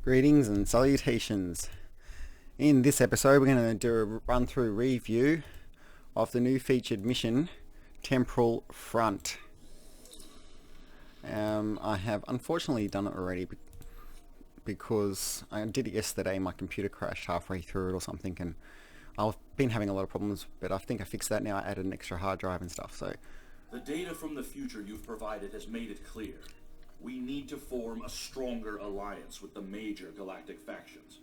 Greetings and salutations. In this episode we're going to do a run through review of the new featured mission, Temporal Front. I have unfortunately done it already because I did it yesterday. My computer crashed halfway through it or something, and I've been having a lot of problems, but I think I fixed that now. I added an extra hard drive and stuff. So the data from the future you've provided has made it clear. We need to form a stronger alliance with the major galactic factions.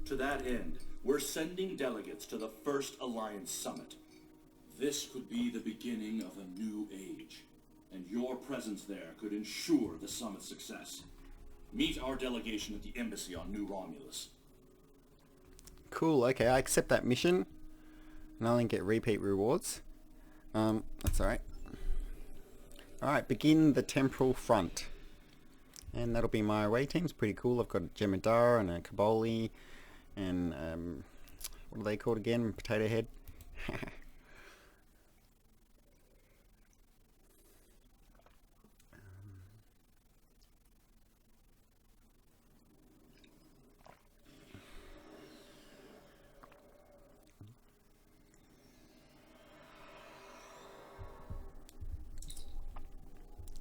To that end, we're sending delegates to the first Alliance Summit. This could be the beginning of a new age, and your presence there could ensure the summit's success. Meet our delegation at the embassy on New Romulus. cool. Okay, I accept that mission, and I only get repeat rewards. That's alright. Alright, begin the Temporal Front. And that'll be my away teams. Pretty cool. I've got a Jemadar and a Kaboli and what are they called again? Potato Head.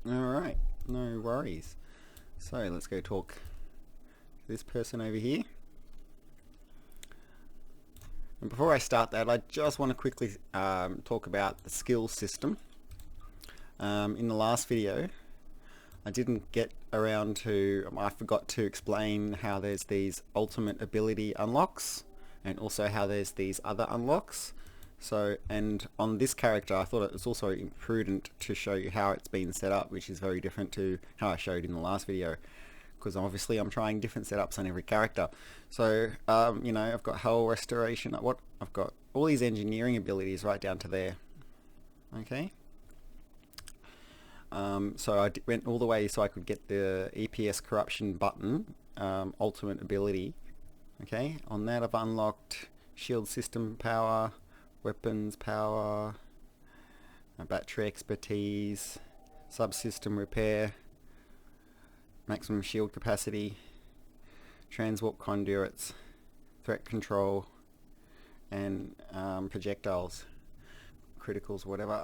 Alright, no worries. So let's go talk to this person over here. And before I start that, I just want to quickly talk about the skill system. In the last video, I didn't get around to, I forgot to explain how there's these ultimate ability unlocks and also how there's these other unlocks. So, and on this character, I thought it was also prudent to show you how it's been set up, which is very different to how I showed in the last video, because obviously I'm trying different setups on every character. So, you know, I've got hull restoration. I've got all these engineering abilities right down to there. Okay. So I went all the way so I could get the EPS Corruption button, ultimate ability. Okay. On that, I've unlocked shield system power, weapons power, battery expertise, subsystem repair, maximum shield capacity, transwarp conduits, threat control, and projectiles, criticals, whatever.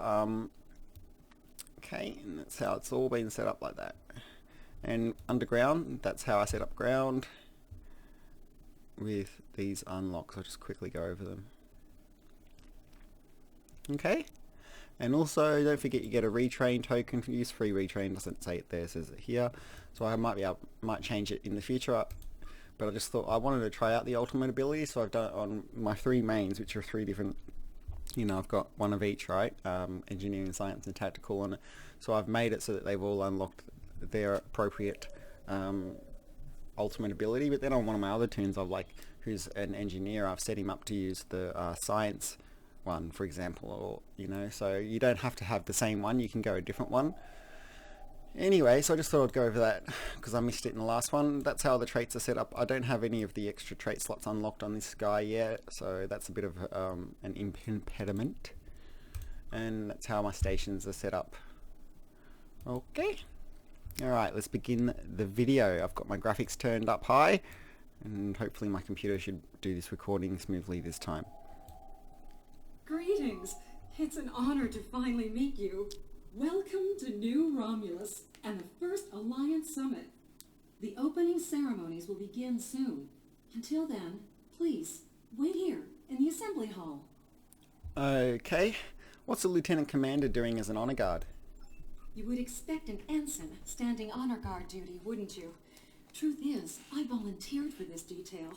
Okay, and that's how it's all been set up like that. And underground, that's how I set up ground with these unlocks. I'll just quickly go over them. Okay, and also don't forget you get a retrain token. Use free retrain, doesn't say it there, it says it here. So I might change it in the future, but I just thought I wanted to try out the ultimate ability, so I've done it on my three mains, which are three different, you know, I've got one of each, right? Engineering, science and tactical on it. So I've made it so that they've all unlocked their appropriate ultimate ability. But then on one of my other tunes, I've who's an engineer, I've set him up to use the science one, for example, or, you know, so you don't have to have the same one, you can go a different one. Anyway, so I just thought I'd go over that because I missed it in the last one. That's how the traits are set up. I don't have any of the extra trait slots unlocked on this guy yet, so that's a bit of an impediment. And that's how my stations are set up. Okay. Alright, let's begin the video. I've got my graphics turned up high, and hopefully my computer should do this recording smoothly this time. Greetings! It's an honor to finally meet you. Welcome to New Romulus and the first Alliance Summit. The opening ceremonies will begin soon. Until then, please, wait here in the assembly hall. Okay. What's a lieutenant commander doing as an honor guard? You would expect an ensign standing honor guard duty, wouldn't you? Truth is, I volunteered for this detail.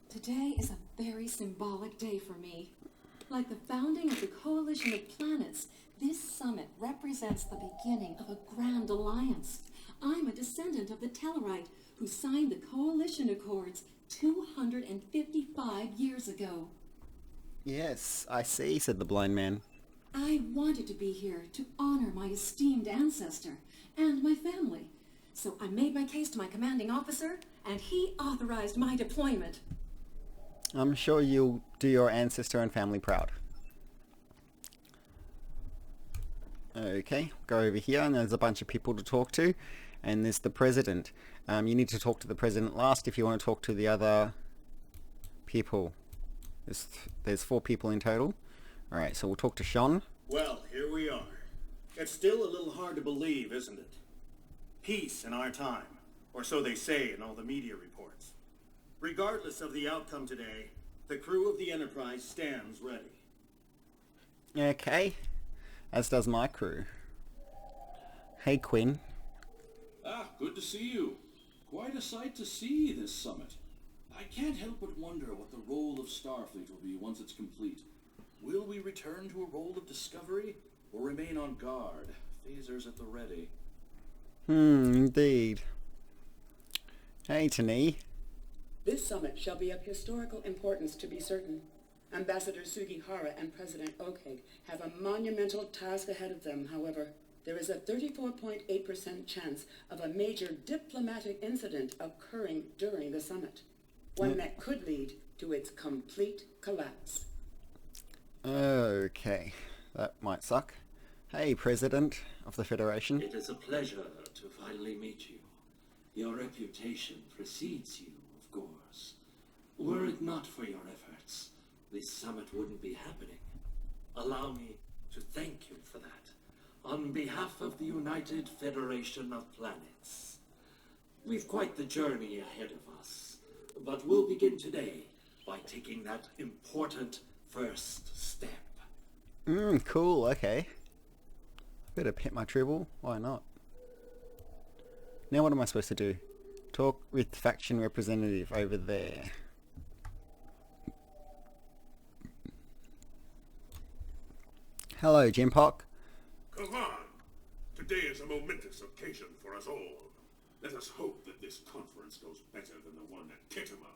Today is a very symbolic day for me. Like the founding of the Coalition of Planets, this summit represents the beginning of a grand alliance. I'm a descendant of the Tellarite who signed the Coalition Accords 255 years ago. Yes, I see, said the blind man. I wanted to be here to honor my esteemed ancestor and my family. So I made my case to my commanding officer, and he authorized my deployment. I'm sure you'll do your ancestor and family proud. Okay, go over here and there's a bunch of people to talk to. and there's the president. You need to talk to the president last if you want to talk to the other people. There's 4 people in total. Alright, so we'll talk to Sean. Well, here we are. It's still a little hard to believe, isn't it? Peace in our time, or so they say in all the media reports. Regardless of the outcome today, the crew of the Enterprise stands ready. Okay, as does my crew. Hey Quinn. Ah, good to see you. Quite a sight to see, this summit. I can't help but wonder what the role of Starfleet will be once it's complete. Will we return to a role of discovery, or remain on guard, phasers at the ready? Indeed. Hey Tani. This summit shall be of historical importance to be certain. Ambassador Sugihara and President Oakeg have a monumental task ahead of them, however. There is a 34.8% chance of a major diplomatic incident occurring during the summit. One that could lead to its complete collapse. Okay, that might suck. Hey, President of the Federation. It is a pleasure to finally meet you. Your reputation precedes you, of course. Were it not for your efforts, this summit wouldn't be happening. Allow me to thank you for that, on behalf of the United Federation of Planets. We've quite the journey ahead of us, but we'll begin today by taking that important first step. Cool, okay. Better hit my triple, why not? Now what am I supposed to do? Talk with faction representative over there. Hello, Jimpock. Come on! Today is a momentous occasion for us all. Let us hope that this conference goes better than the one at Kittima.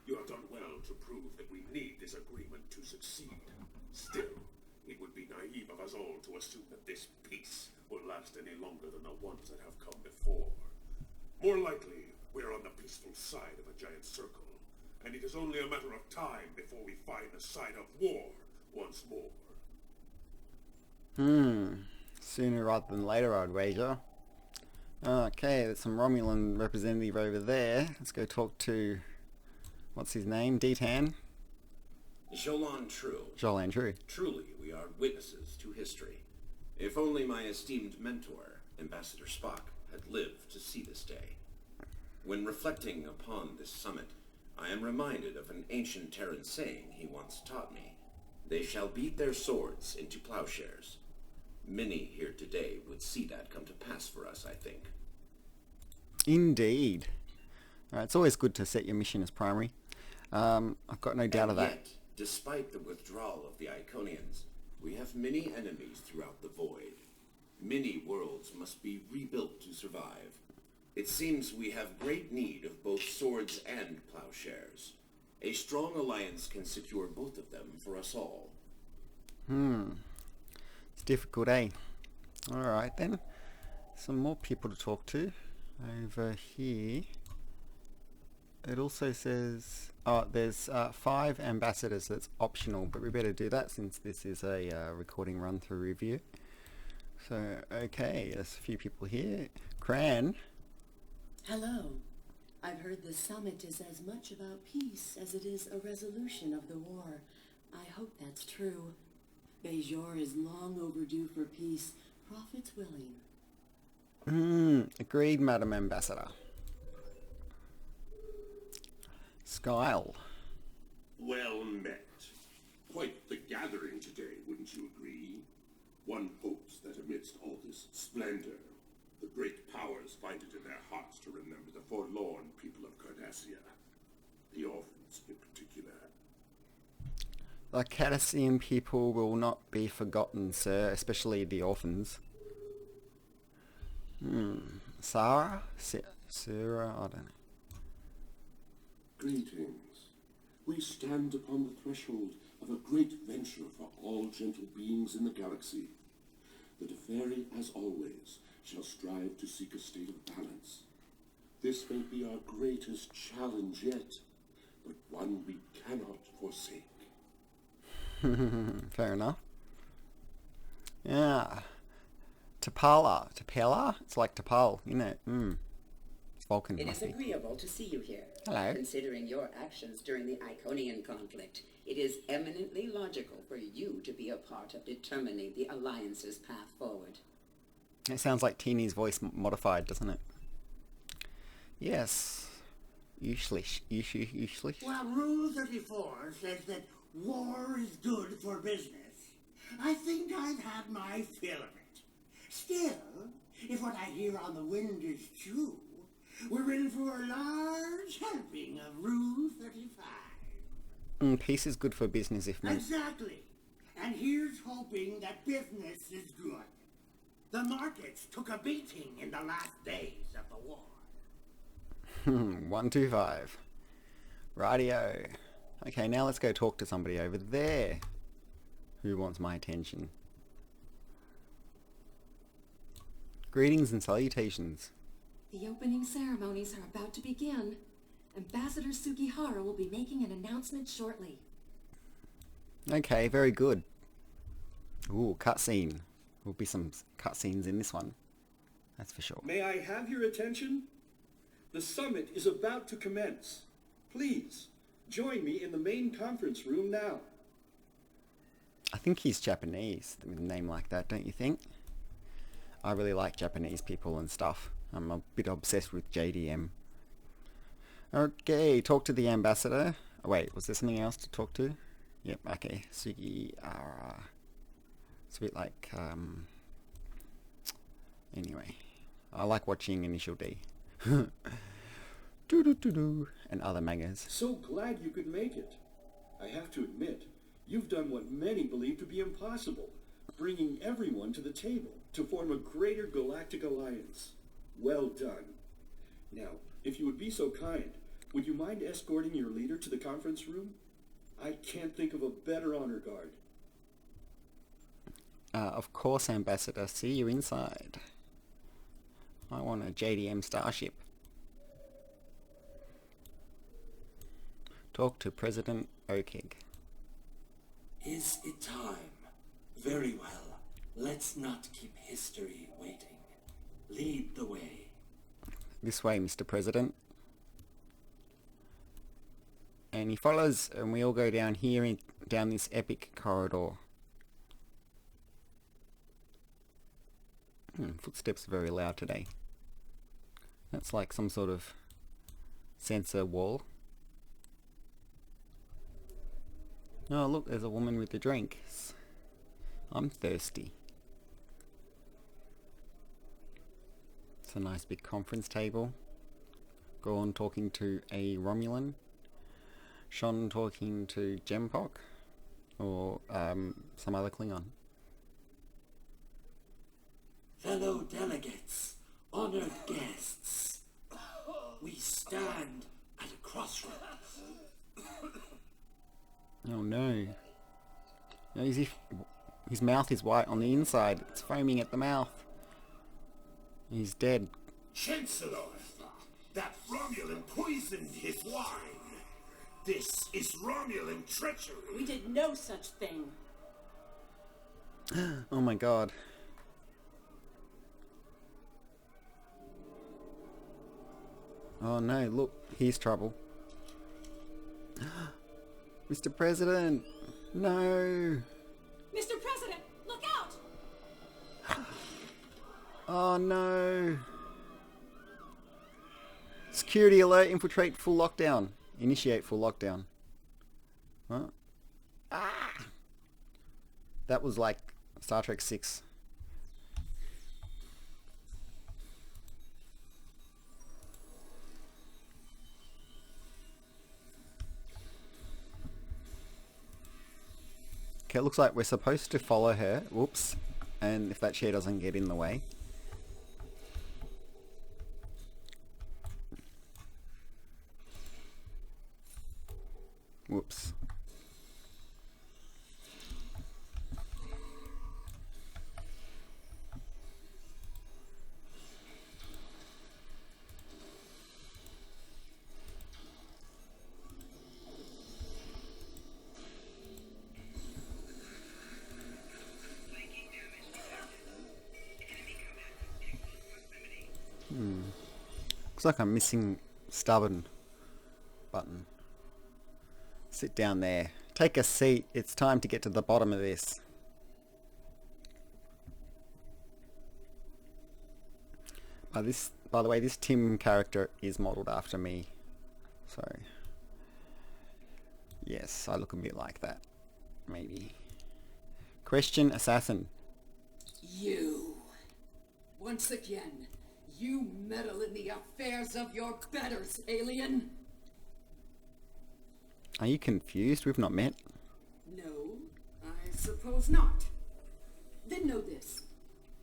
You have done well to prove that we need this agreement to succeed. Still, it would be naive of us all to assume that this peace will last any longer than the ones that have come before. More likely, we're on the peaceful side of a giant circle, and it is only a matter of time before we find the side of war once more. Sooner rather than later, I'd wager. Okay, there's some Romulan representative over there. Let's go talk to... what's his name? Detan? Jolan True. Jolan True. Truly, we are witnesses to history. If only my esteemed mentor, Ambassador Spock, had lived to see this day. When reflecting upon this summit, I am reminded of an ancient Terran saying he once taught me. They shall beat their swords into plowshares. Many here today would see that come to pass for us, I think. Indeed. It's always good to set your mission as primary. I've got no doubt of that. Yet, despite the withdrawal of the Iconians, we have many enemies throughout the void. Many worlds must be rebuilt to survive. It seems we have great need of both swords and plowshares. A strong alliance can secure both of them for us all. It's difficult, eh? Alright then. Some more people to talk to. Over here. It also says... oh, there's 5 ambassadors. That's optional, but we better do that since this is a recording run-through review. So, okay, there's a few people here. Cran. Hello. I've heard the summit is as much about peace as it is a resolution of the war. I hope that's true. Bajor is long overdue for peace, prophets willing. Agreed, Madam Ambassador. Skyle. Well met. Quite the gathering today, wouldn't you agree? One hopes that amidst all this splendor, the great powers find it in their hearts to remember the forlorn people of Cardassia. The orphans in particular. The Cardassian people will not be forgotten, sir, especially the orphans. Sarah? Sarah? I don't know. Greetings. We stand upon the threshold of a great venture for all gentle beings in the galaxy. The Deferi, as always, shall strive to seek a state of balance. This may be our greatest challenge yet, but one we cannot forsake. Fair enough. Yeah. Tapala? It's like Tapal, isn't it? It's Vulcan, It must is be. agreeable to see you here. Hello. Considering your actions during the Iconian conflict, it is eminently logical for you to be a part of determining the Alliance's path forward. It sounds like Teeny's voice modified, doesn't it? Yes. Usually. Well, Rule 34 says that war is good for business. I think I've had my fill of it. Still, if what I hear on the wind is true, we're in for a large helping of Rule 35. Peace is good for business if not. Exactly. And here's hoping that business is good. The markets took a beating in the last days of the war. 125. Radio. Okay, now let's go talk to somebody over there who wants my attention. Greetings and salutations. The opening ceremonies are about to begin. Ambassador Sugihara will be making an announcement shortly. Okay, very good. Ooh, cutscene. Will be some cutscenes in this one. That's for sure. May I have your attention? The summit is about to commence. Please, join me in the main conference room now. I think he's Japanese with a name like that, don't you think? I really like Japanese people and stuff. I'm a bit obsessed with JDM. Okay, talk to the ambassador. Oh, wait, was there something else to talk to? Yep, okay. Sugihara. It's a bit like, anyway. I like watching Initial D. Doo-doo-doo-doo. And other mangas. So glad you could make it. I have to admit, you've done what many believe to be impossible, bringing everyone to the table to form a greater galactic alliance. Well done. Now, if you would be so kind, would you mind escorting your leader to the conference room? I can't think of a better honor guard. Of course, Ambassador. See you inside. I want a JDM starship. Talk to President Okeg. Is it time? Very well. Let's not keep history waiting. Lead the way. This way, Mr. President. And he follows, and we all go down here, down this epic corridor. Footsteps are very loud today. That's like some sort of sensor wall. Oh look, there's a woman with a drink. I'm thirsty. It's a nice big conference table. Gorn talking to a Romulan. Shon talking to Gempok. Or some other Klingon. Fellow delegates, honored guests, we stand at a crossroads. Oh no. No, his mouth is white on the inside. It's foaming at the mouth. He's dead. Chancellor, that Romulan poisoned his wine. This is Romulan treachery. We did no such thing. Oh my god. Oh no, look, here's trouble. Mr. President! No! Mr. President, look out! Oh no! Security alert, infiltrate full lockdown. Initiate full lockdown. What? Ah! That was like Star Trek 6. Okay, it looks like we're supposed to follow her. Whoops. And if that chair doesn't get in the way. Whoops. Looks like I'm missing stubborn button. Sit down there. Take a seat. It's time to get to the bottom of this. By the way, this Tim character is modelled after me. So, yes, I look a bit like that. Maybe. Question Assassin. You. Once again, you meddle in the affairs of your betters, alien. Are you confused? We've not met. No, I suppose not. Then know this.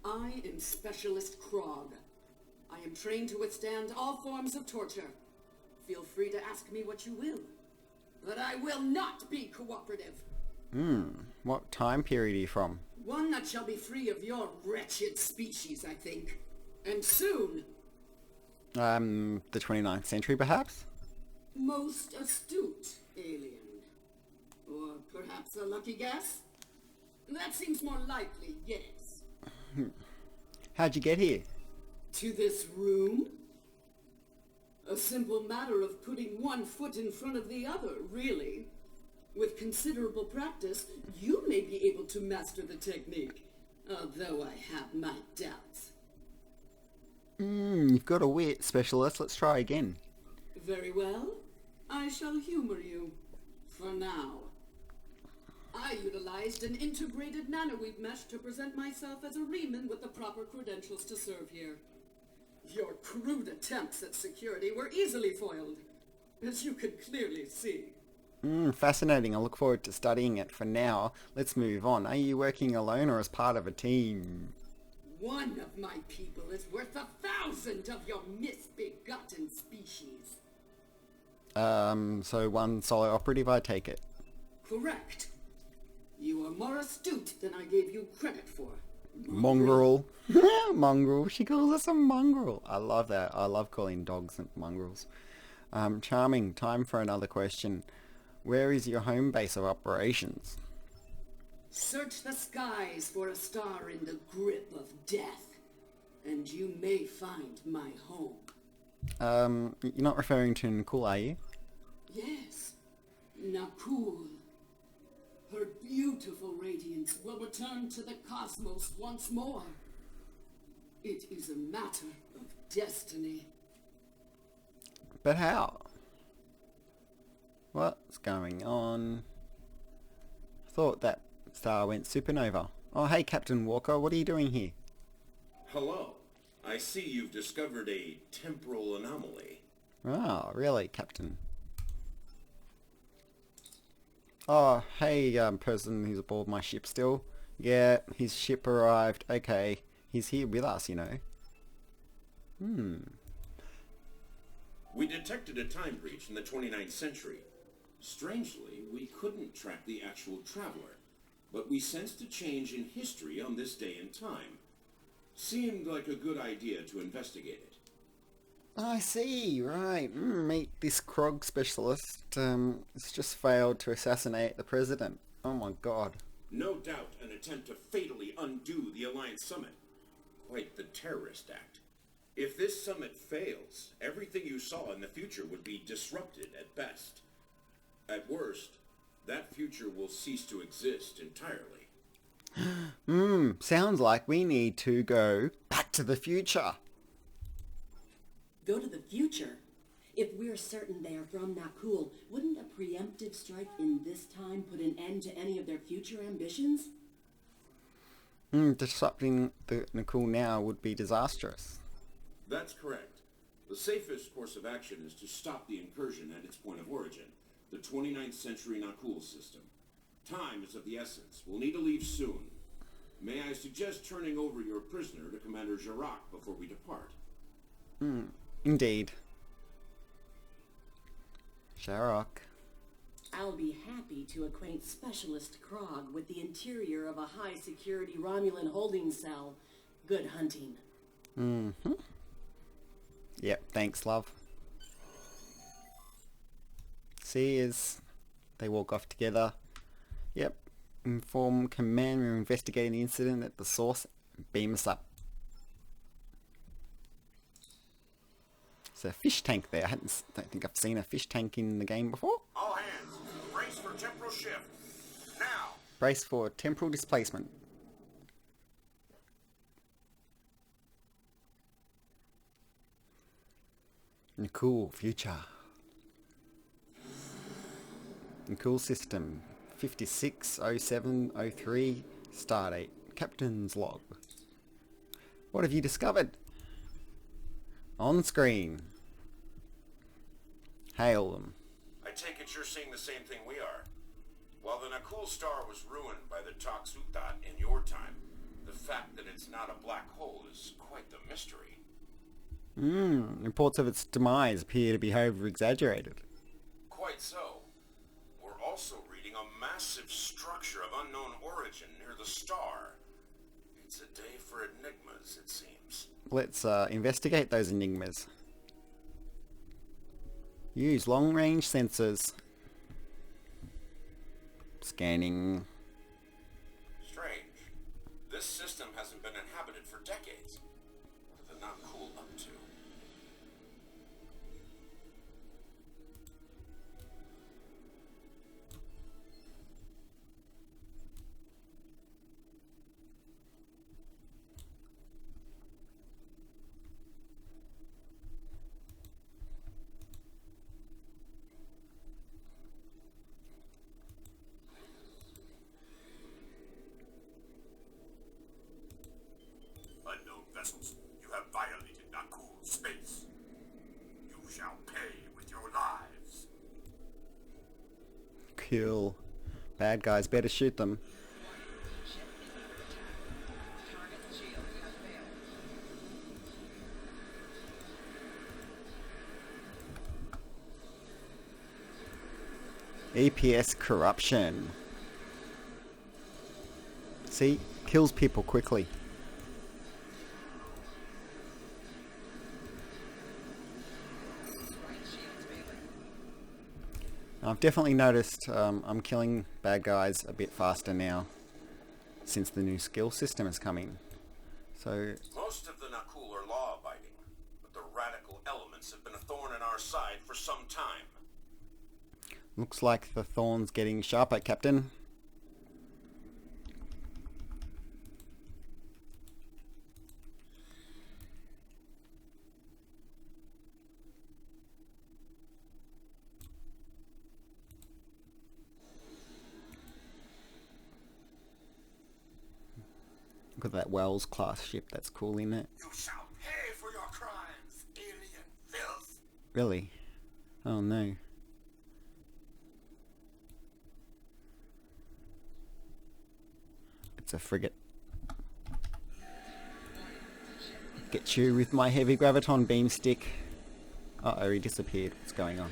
I am Specialist Krog. I am trained to withstand all forms of torture. Feel free to ask me what you will. But I will not be cooperative. What time period are you from? One that shall be free of your wretched species, I think. And soon. The 29th century, perhaps? Most astute, alien. Or perhaps a lucky guess? That seems more likely, yes. How'd you get here? To this room? A simple matter of putting one foot in front of the other, really. With considerable practice, you may be able to master the technique, although I have my doubts. You've got a wit, Specialist. Let's try again. Very well. I shall humor you. For now. I utilized an integrated nanoweave mesh to present myself as a Riemann with the proper credentials to serve here. Your crude attempts at security were easily foiled, as you could clearly see. Fascinating. I look forward to studying it. For now, let's move on. Are you working alone or as part of a team? One of my people is worth 1,000 of your misbegotten species. So one solo operative, I take it. Correct. You are more astute than I gave you credit for. Mongrel. Mongrel. She calls us a mongrel. I love that. I love calling dogs mongrels. Charming. Time for another question. Where is your home base of operations? Search the skies for a star in the grip of death, and you may find my home. You're not referring to M.A.C.O, are you? Yes, M.A.C.O. Her beautiful radiance will return to the cosmos once more. It is a matter of destiny. But how? What's going on? I thought that star went supernova. Oh, hey, Captain Walker, what are you doing here? Hello. I see you've discovered a temporal anomaly. Oh, really, Captain? Oh, hey, person who's aboard my ship still. Yeah, his ship arrived. Okay, he's here with us, you know. We detected a time breach in the 29th century. Strangely, we couldn't track the actual traveler, but we sensed a change in history on this day and time. Seemed like a good idea to investigate it. I see, right. Meet this Krog specialist. It's just failed to assassinate the president. Oh my god. No doubt an attempt to fatally undo the Alliance Summit. Quite the terrorist act. If this summit fails, everything you saw in the future would be disrupted at best. At worst, that future will cease to exist entirely. Sounds like we need to go back to the future. Go to the future? If we're certain they are from M.A.C.O, wouldn't a preemptive strike in this time put an end to any of their future ambitions? Disrupting the M.A.C.O now would be disastrous. That's correct. The safest course of action is to stop the incursion at its point of origin, the 29th century M.A.C.O system. Time is of the essence. We'll need to leave soon. May I suggest turning over your prisoner to Commander Jirac before we depart? Indeed. Jirac. I'll be happy to acquaint Specialist Krog with the interior of a high-security Romulan holding cell. Good hunting. Yep, thanks, love. See, as they walk off together. Yep. Inform command we're investigating the incident at the source. Beam us up. a fish tank there. Don't think I've seen a fish tank in the game before. All hands, brace for temporal shift. Now! Brace for temporal displacement. Cool future. Cool system. 560703 stardate. Captain's log. What have you discovered? On screen. Hail them. I take it you're seeing the same thing we are. While the Nakul star was ruined by the Toxutat in your time, the fact that it's not a black hole is quite the mystery. Reports of its demise appear to be over-exaggerated. Quite so. We're also reading a massive structure of unknown origin near the star. It's a day for enigmas, it seems. Let's investigate those enigmas. Use long-range sensors. Scanning. Strange. This system hasn't been inhabited for decades. What are the Nakul up to? Unknown vessels, you have violated Nakul space. You shall pay with your lives. Cool. Bad guys, better shoot them. EPS Corruption. See? Kills people quickly. I've definitely noticed I'm killing bad guys a bit faster now since the new skill system is coming. So Most of the Nakul are law-abiding, but the radical elements have been a thorn in our side for some time. looks like the thorn's getting sharper, Captain. Look at that Wells class ship, that's cool, isn't it? You shall pay for your crimes, alien filth. Really? Oh no. It's a frigate. Get you with my heavy graviton beam stick. Uh-oh, he disappeared. What's going on?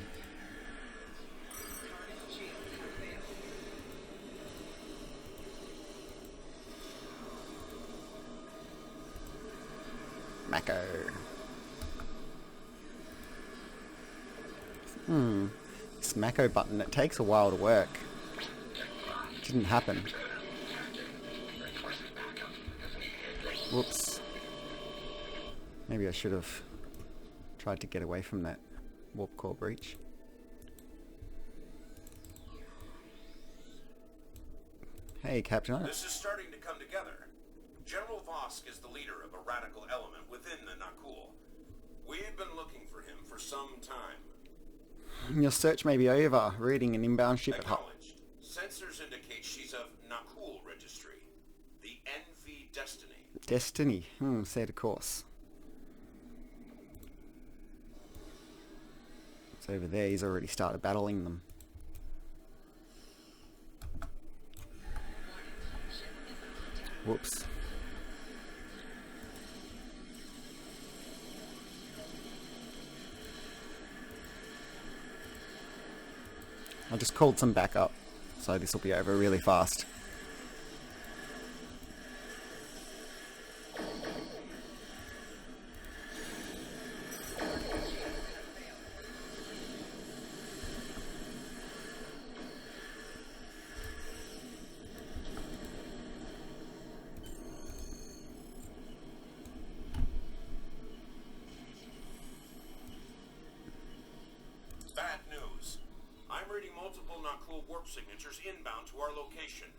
M.A.C.O. This M.A.C.O button, it takes a while to work. Didn't happen. Whoops. Maybe I should have tried to get away from that warp core breach. Hey, Captain. This is starting to come together. General Vosk is the leader of a radical element within the Nakul. We've been looking for him for some time. Your search may be over. Reading an inbound ship at Hull. Acknowledged. Sensors indicate she's of Nakul registry. The NV Destiny. Destiny. Set a course. It's over there. He's already started battling them. Whoops. I just called some backup, so this will be over really fast. multiple Na-Cool warp signatures inbound to our location.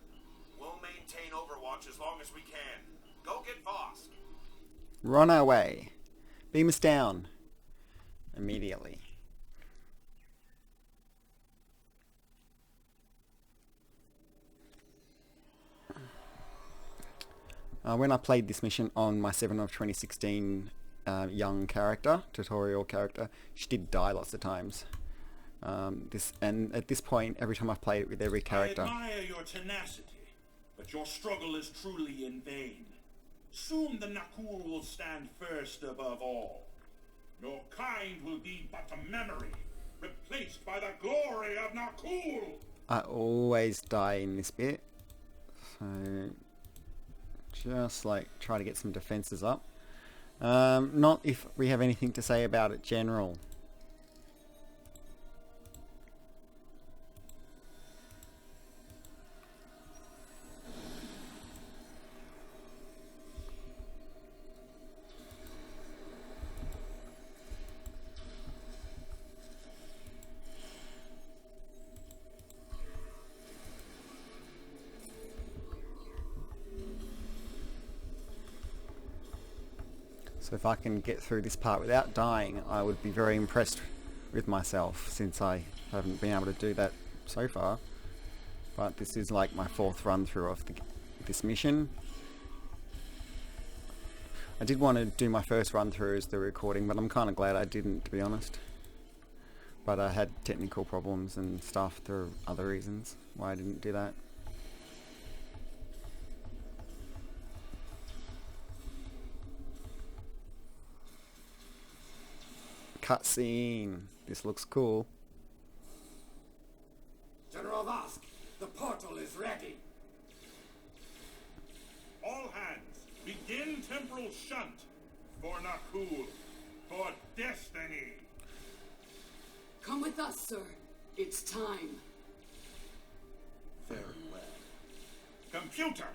We'll maintain Overwatch as long as we can. Go get Voss. We're on our way. Beam us down. Immediately. When I played this mission on my 7 of 2016 young character, tutorial character, she did die lots of times. And at this point, every time I've played it with every character... I admire your tenacity, but your struggle is truly in vain. Soon the Na-Cool will stand first above all. Your kind will be but a memory, replaced by the glory of Na-Cool! I always die in this bit, so just like try to get some defenses up. Not if we have anything to say about it general. So if I can get through this part without dying, I would be very impressed with myself, since I haven't been able to do that so far. But this is like my 4th run through of this mission. I did want to do my first run through as the recording, but I'm kind of glad I didn't, to be honest. But I had technical problems and stuff. There are other reasons why I didn't do that. Cutscene. This looks cool. General Vosk, the portal is ready. All hands, begin temporal shunt for Na-Cool, for destiny. Come with us, sir. It's time. Very well. Computer,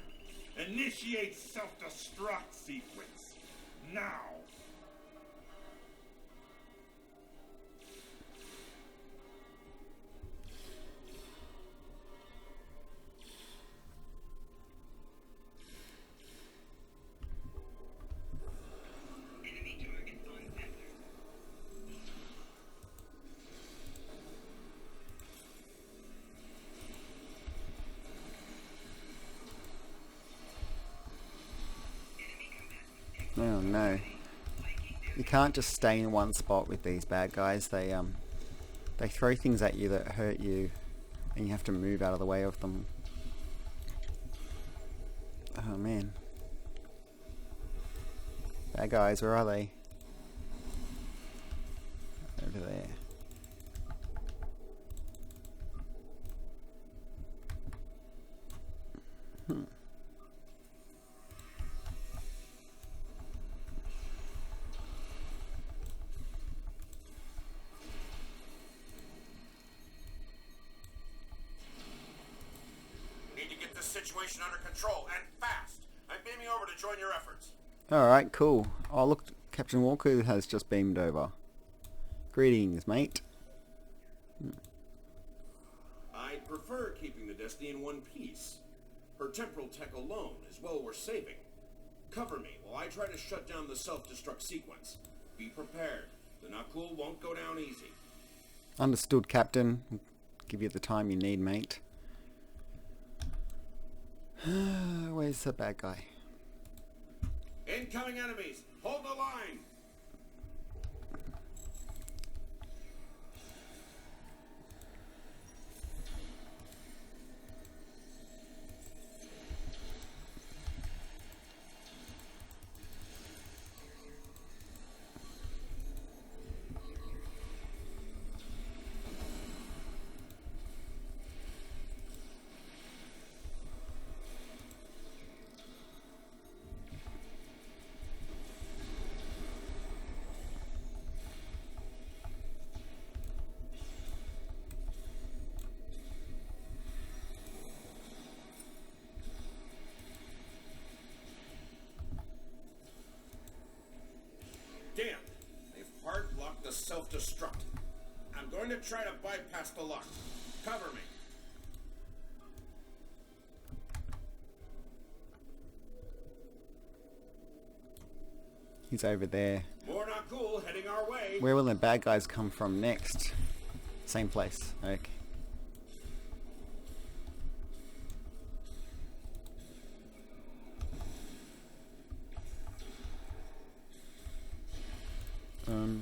initiate self-destruct sequence. Now. Oh no. You can't just stay in one spot with these bad guys. They throw things at you that hurt you, and you have to move out of the way of them. Oh man. Bad guys, where are they? Over there. Situation under control, and fast. I'm beaming over to join your efforts. Alright, cool. Oh look, Captain Walker has just beamed over. Greetings, mate. I'd prefer keeping the Destiny in one piece. Her temporal tech alone is well worth saving. Cover me while I try to shut down the self-destruct sequence. Be prepared. The Na-Cool won't go down easy. Understood, Captain. Give you the time you need, mate. Where's the bad guy? Incoming enemies! Hold the line! Damn, they've hard locked the self-destruct. I'm going to try to bypass the lock. Cover me. He's over there. More not cool, heading our way. Where will the bad guys come from next? Same place. Okay.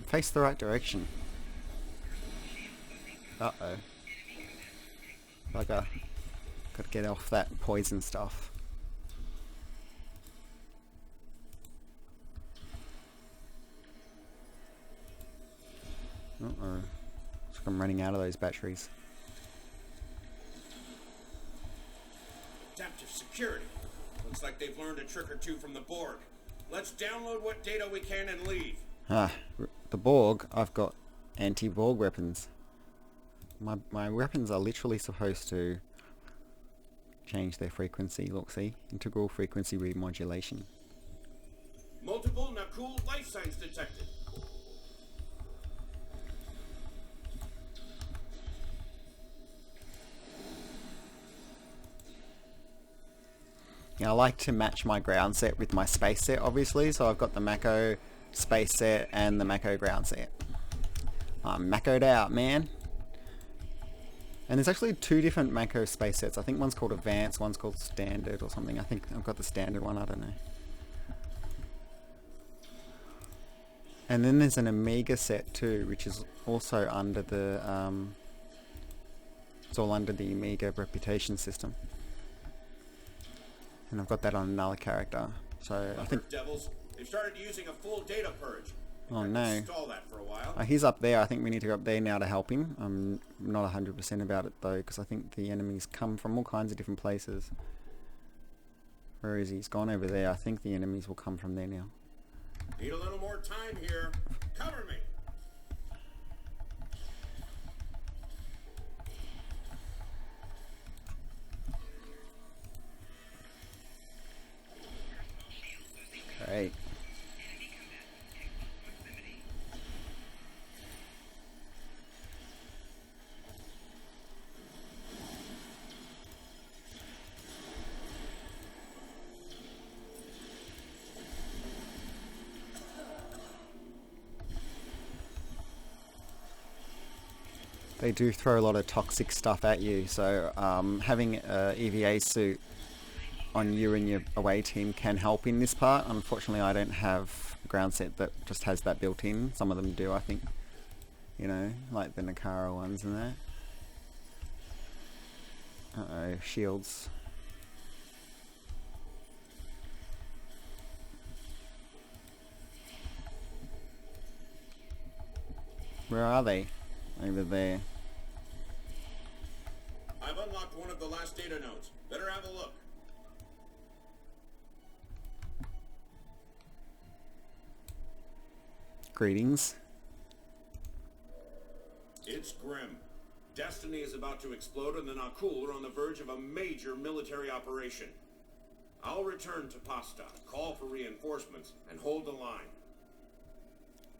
Face the right direction. Uh-oh. Gotta get off that poison stuff. Uh-oh. Looks like I'm running out of those batteries. Adaptive security. Looks like they've learned a trick or two from the Borg. Let's download what data we can and leave. The Borg, I've got anti-Borg weapons. My weapons are literally supposed to change their frequency. Look, see? Integral frequency remodulation. Multiple Nakul life signs detected. Yeah, I like to match my ground set with my space set, obviously. So I've got the M.A.C.O space set and the M.A.C.O ground set. I'm M.A.C.O'd out, man. And there's actually two different M.A.C.O space sets. I think one's called Advanced, one's called Standard or something. I think I've got the Standard one, I don't know. And then there's an Omega set too, which is also under the, it's all under the Omega reputation system. And I've got that on another character. So I think... Devils, they've started using a full data purge. Oh no. Install that for a while. He's up there. I think we need to go up there now to help him. I'm not 100% about it though, because I think the enemies come from all kinds of different places. Where is he? He's gone over there. I think the enemies will come from there now. Need a little more time here. Cover me. Great. They do throw a lot of toxic stuff at you, so having a EVA suit on you and your away team can help in this part. Unfortunately, I don't have a ground set that just has that built in. Some of them do, I think. You know, like the Nakara ones and that. Uh-oh, shields. Where are they? Over there. I've unlocked one of the last data nodes. Better have a look. Greetings. It's grim. Destiny is about to explode and the Nakul are on the verge of a major military operation. I'll return to Pasta, call for reinforcements, and hold the line.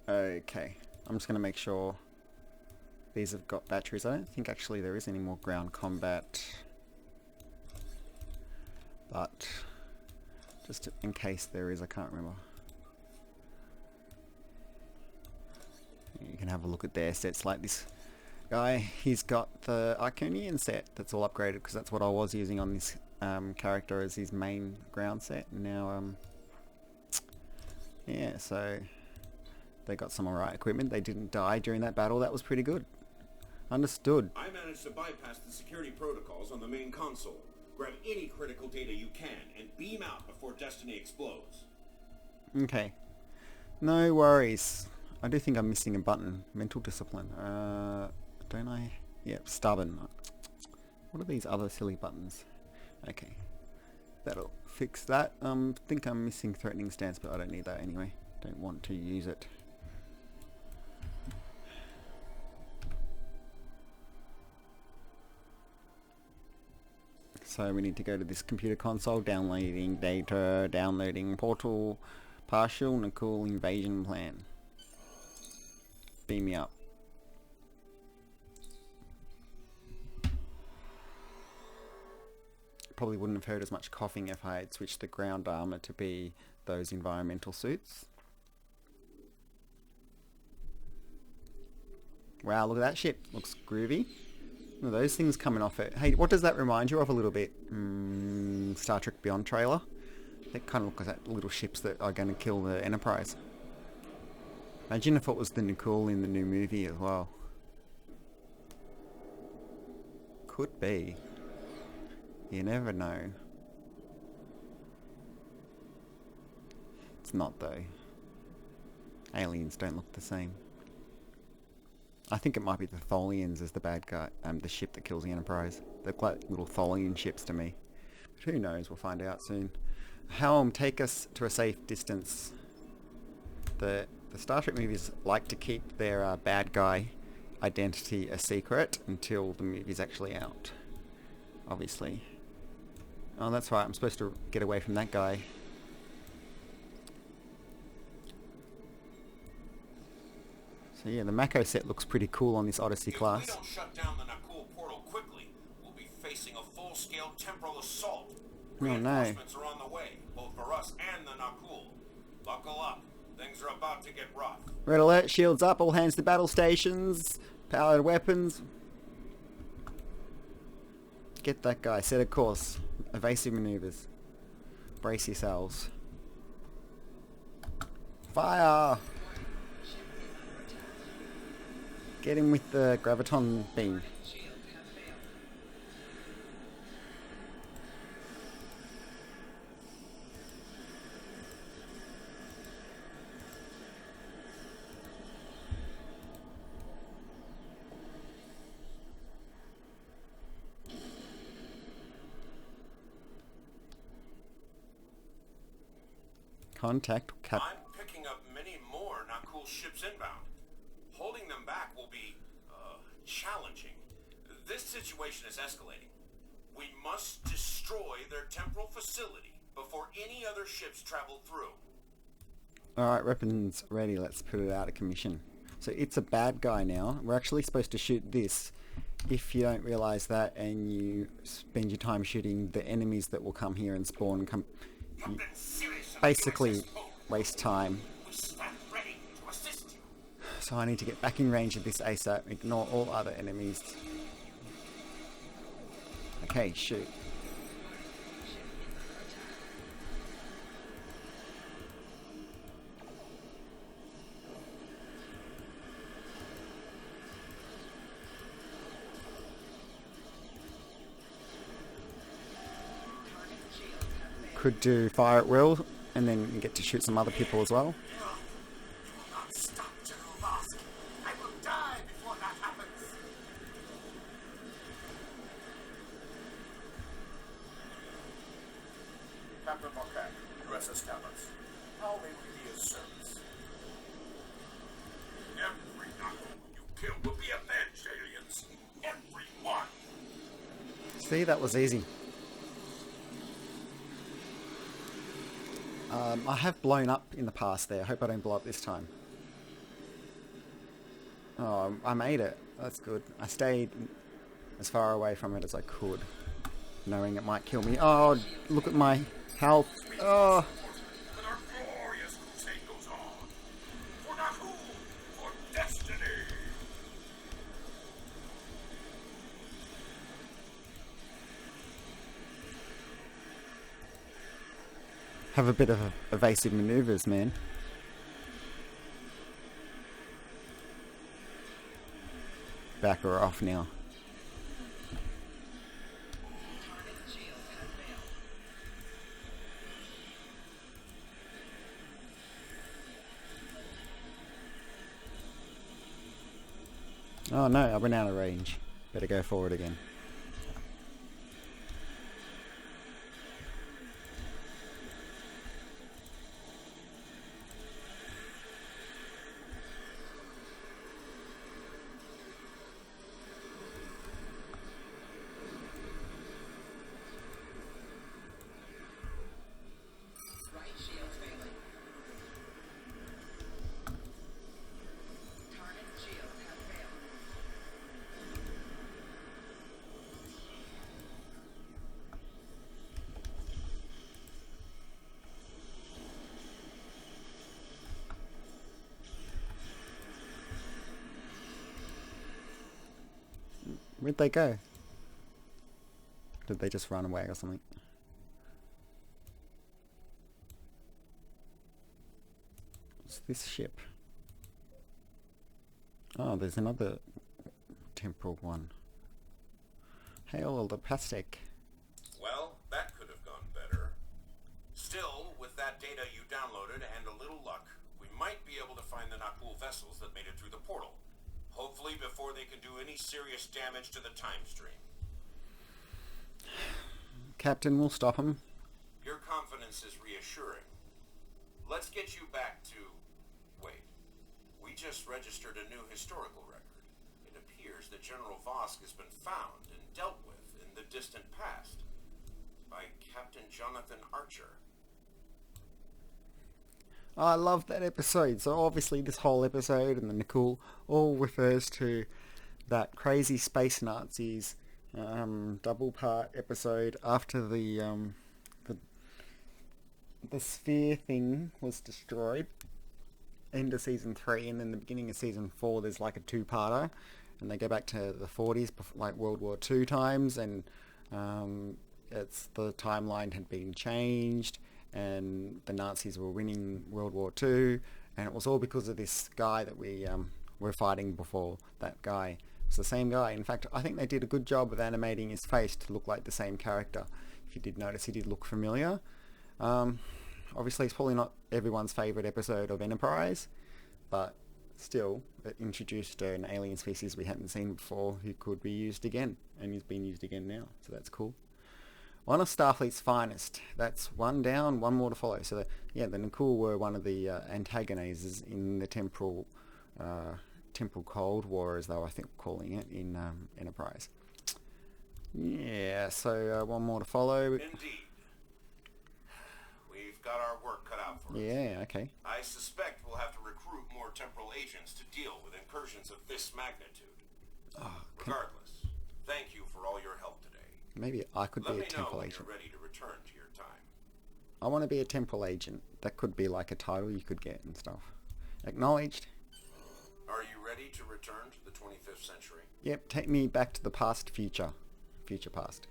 Okay. I'm just going to make sure these have got batteries. I don't think actually there is any more ground combat. But just in case there is, I can't remember. You can have a look at their sets. Like this guy, he's got the Iconian set that's all upgraded, because that's what I was using on this character as his main ground set. And now, yeah, so they got some alright equipment. They didn't die during that battle. That was pretty good. Understood. I managed to bypass the security protocols on the main console. Grab any critical data you can and beam out before Destiny explodes. Okay. No worries. I do think I'm missing a button. Mental discipline. Don't I? Yep, stubborn. What are these other silly buttons? Okay. That'll fix that. Think I'm missing threatening stance, but I don't need that anyway. Don't want to use it. So we need to go to this computer console, downloading data, downloading portal, partial Nakul invasion plan. Beam me up. probably wouldn't have heard as much coughing if I had switched the ground armor to be those environmental suits. Wow, look at that ship. Looks groovy. Look at those things coming off it. Hey, what does that remind you of a little bit? Star Trek Beyond trailer. That kind of looks like little ships that are going to kill the Enterprise. Imagine if it was the Nicole in the new movie as well. Could be. You never know. It's not though. Aliens don't look the same. I think it might be the Tholians as the bad guy, the ship that kills the Enterprise. They're like little Tholian ships to me. But who knows, we'll find out soon. Helm, take us to a safe distance. The Star Trek movies like to keep their bad guy identity a secret until the movie's actually out. Obviously. Oh, that's right, I'm supposed to get away from that guy. So yeah, the M.A.C.O set looks pretty cool on this Odyssey class. If we don't shut down the Nakul portal quickly, we'll be facing a full-scale temporal assault. Oh no. Reinforcements are on the way, both for us and the Nakul. Buckle up. Things are about to get rough. Red alert, shields up, all hands to battle stations. Powered weapons. Get that guy, set a course. Evasive maneuvers. Brace yourselves. Fire! Get him with the graviton beam. Contact Cap. I'm picking up many more Nakul ships inbound. Holding them back will be challenging. This situation is escalating. We must destroy their temporal facility before any other ships travel through. Alright, weapons ready. Let's put it out of commission. So it's a bad guy now. We're actually supposed to shoot this. If you don't realise that and you spend your time shooting the enemies that will come here and spawn, you basically waste time. So I need to get back in range of this ASAP. Ignore all other enemies. Okay, shoot. Could do fire at will, and then you get to shoot some other people as well. Captain Marquette, USS Talents. How may we be of service? Every Nakul you kill will be avenged, aliens. Every one. See, that was easy. I have blown up in the past there. I hope I don't blow up this time. Oh, I made it. That's good. I stayed as far away from it as I could, knowing it might kill me. Oh, look at my health. Oh. That our glorious crusade goes on. For Nakul, for destiny. Have a bit of evasive maneuvers, man. Back her off now. Oh no, I went out of range. Better go forward again. Where'd they go? Did they just run away or something? What's this ship? Oh, there's another temporal one. Hail the Pastek. Well, that could have gone better. Still, with that data you downloaded and a little luck, we might be able to find the Nakul vessels that made it through the portal. Hopefully before they can do any serious damage to the time stream. Captain, we'll stop him. Your confidence is reassuring. Let's get you back to... Wait. We just registered a new historical record. It appears that General Vosk has been found and dealt with in the distant past by Captain Jonathan Archer. I love that episode. So obviously this whole episode and the Nakul all refers to that crazy space Nazis double part episode after the sphere thing was destroyed. End of season 3, and then the beginning of season 4 there's like a two-parter, and they go back to the 40s, like World War II times, and it's the timeline had been changed and the Nazis were winning World War II, and it was all because of this guy that we were fighting before. That guy, it's the same guy. In fact, I think they did a good job of animating his face to look like the same character. If you did notice, he did look familiar. Obviously it's probably not everyone's favourite episode of Enterprise, but still it introduced an alien species we hadn't seen before who could be used again, and he's been used again now, so that's cool. One of Starfleet's finest. That's one down, one more to follow. So the Nakul were one of the antagonizers in the temporal Cold War, as they were, I think, calling it in Enterprise. Yeah, so one more to follow. Indeed. We've got our work cut out for us. Yeah, okay. I suspect we'll have to recruit more temporal agents to deal with incursions of this magnitude. Regardless, thank you for all your help today. Maybe I could be a temporal agent. Let me know when you're ready to return to your time. I want to be a temporal agent. That could be like a title you could get and stuff. Acknowledged. Are you ready to return to the 25th century? Yep, take me back to the past future. Future past.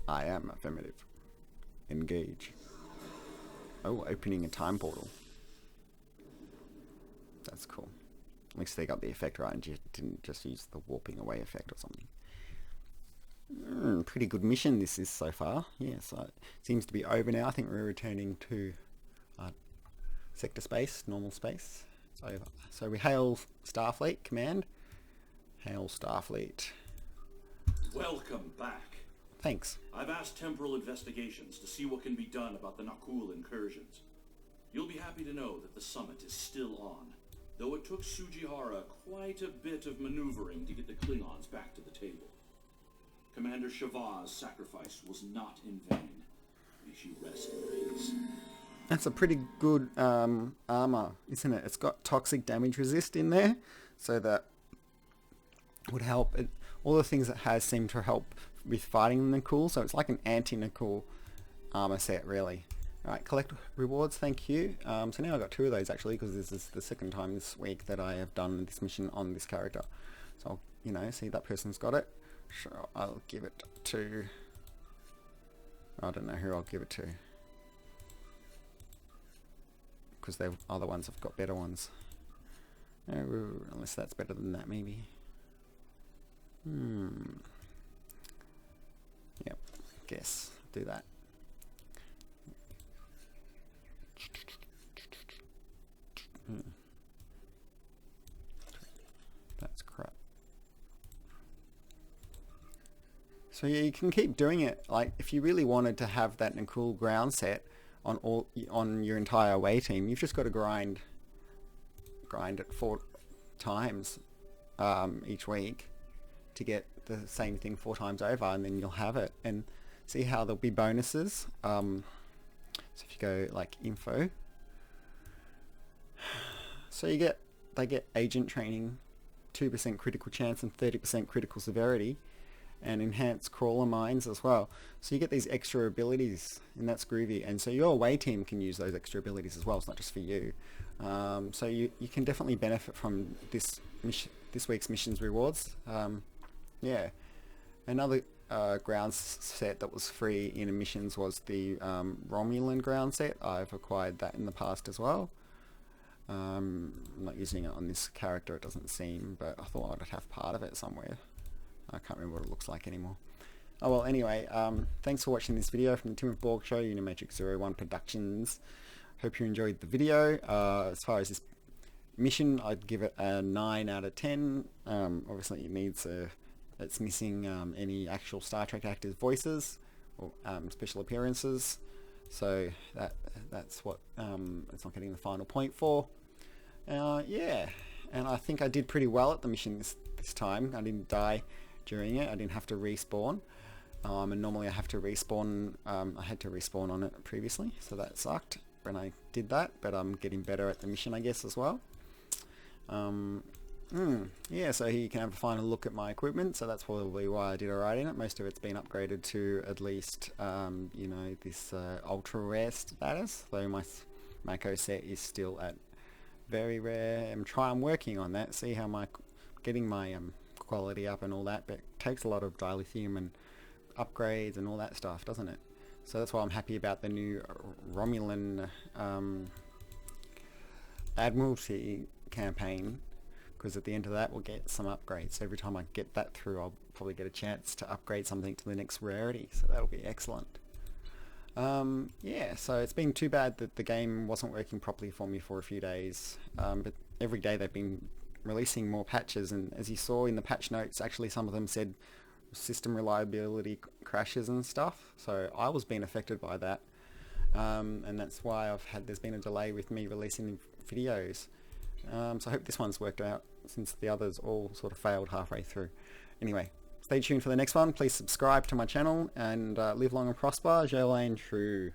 I am affirmative. Engage. Oh, opening a time portal. That's cool. At least they got the effect right and didn't just use the warping away effect or something. Pretty good mission this is so far. Yeah, so it seems to be over now. I think we're returning to sector space, normal space. It's over. So we hail Starfleet Command. Hail Starfleet. Welcome back. Thanks. I've asked Temporal Investigations to see what can be done about the Nakul incursions. You'll be happy to know that the summit is still on, though it took Sujihara quite a bit of maneuvering to get the Klingons back to the table. Commander Shavah's sacrifice was not in vain. May she rest in peace. That's a pretty good armor, isn't it? It's got toxic damage resist in there, so that would help. All the things it has seem to help with fighting the Nakul, so it's like an anti-Nakul armor set, really. Alright, collect rewards, thank you. So now I've got 2 of those actually, because this is the second time this week that I have done this mission on this character. So I'll, see that person's got it. Sure, I'll give it to... I don't know who I'll give it to. Because the other ones have got better ones. Unless that's better than that, maybe. Yep, guess. Do that. That's crap. So yeah, you can keep doing it. Like, if you really wanted to have that Nakul ground set on your entire away team, you've just got to grind it 4 times each week to get the same thing 4 times over, and then you'll have it. And see how there'll be bonuses. So if you go like info, so they get agent training, 2% critical chance and 30% critical severity, and enhanced crawler mines as well. So you get these extra abilities, and that's groovy. And so your away team can use those extra abilities as well. It's not just for you. So you can definitely benefit from this week's missions rewards. Yeah. Another ground set that was free in emissions was the Romulan ground set. I've acquired that in the past as well. I'm not using it on this character, it doesn't seem, but I thought I'd have part of it somewhere. I can't remember what it looks like anymore. Oh well, anyway, thanks for watching this video from the Tim of Borg show, Unimatrix 01 Productions. Hope you enjoyed the video. As far as this mission, I'd give it a 9 out of 10. Obviously it needs it's missing any actual Star Trek actors' voices or special appearances, so that's what it's not getting the final point for. Yeah, and I think I did pretty well at the mission this time. I didn't die during it. I didn't have to respawn, and normally I have to respawn. I had to respawn on it previously, so that sucked when I did that, but I'm getting better at the mission, I guess, as well. Yeah, so here you can have a final look at my equipment, so that's probably why I did alright in it. Most of it's been upgraded to at least, you know, this ultra rare status, though my M.A.C.O set is still at very rare. I'm working on that, see how getting my quality up and all that, but it takes a lot of dilithium and upgrades and all that stuff, doesn't it? So that's why I'm happy about the new Romulan Admiralty campaign, because at the end of that we'll get some upgrades. So every time I get that through, I'll probably get a chance to upgrade something to the next rarity, so that'll be excellent. Yeah, so it's been too bad that the game wasn't working properly for me for a few days, but every day they've been releasing more patches, and as you saw in the patch notes, actually some of them said system reliability crashes and stuff, so I was being affected by that, and that's why there's been a delay with me releasing videos. So I hope this one's worked out, since the others all sort of failed halfway through. Anyway, stay tuned for the next one. Please subscribe to my channel, and live long and prosper. Jolene True.